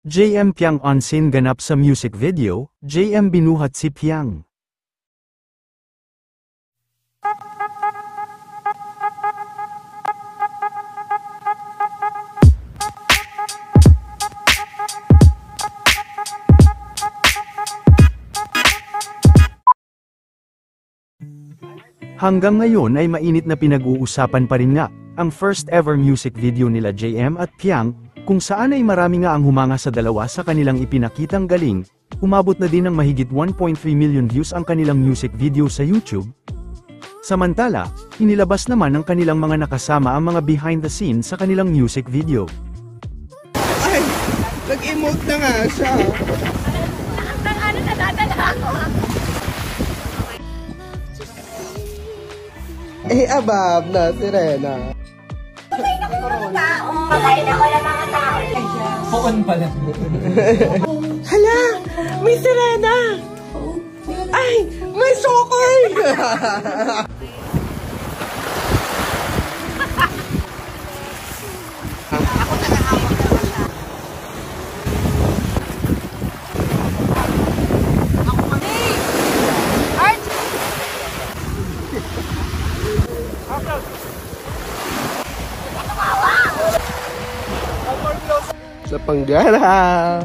JM Piang on scene ganap sa music video, JM binuhat si Piang. Hanggang ngayon ay mainit na pinag-uusapan pa rin nga, ang first ever music video nila JM at Piang, kung saan ay marami nga ang humanga sa dalawa sa kanilang ipinakitang galing, umabot na din ng mahigit 1.3 million views ang kanilang music video sa YouTube. Samantala, inilabas naman ng kanilang mga nakasama ang mga behind the scenes sa kanilang music video. Ay! Nag-emote na nga siya! Ano nadadala ako? Eh, abab na si Rena. Patay na ko ng tao. Patay na ko ng mga tao. Puon pala. Hala! May sirena! Ay! May sokoy! Sa Panggara.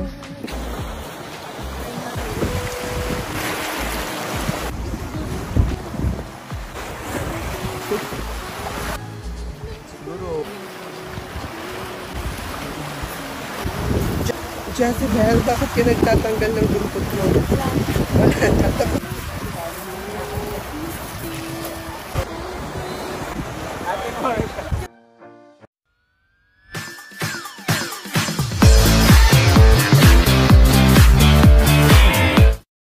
Siguro. Jezebel, bakit ka nagtatanggal ng gumpot mo?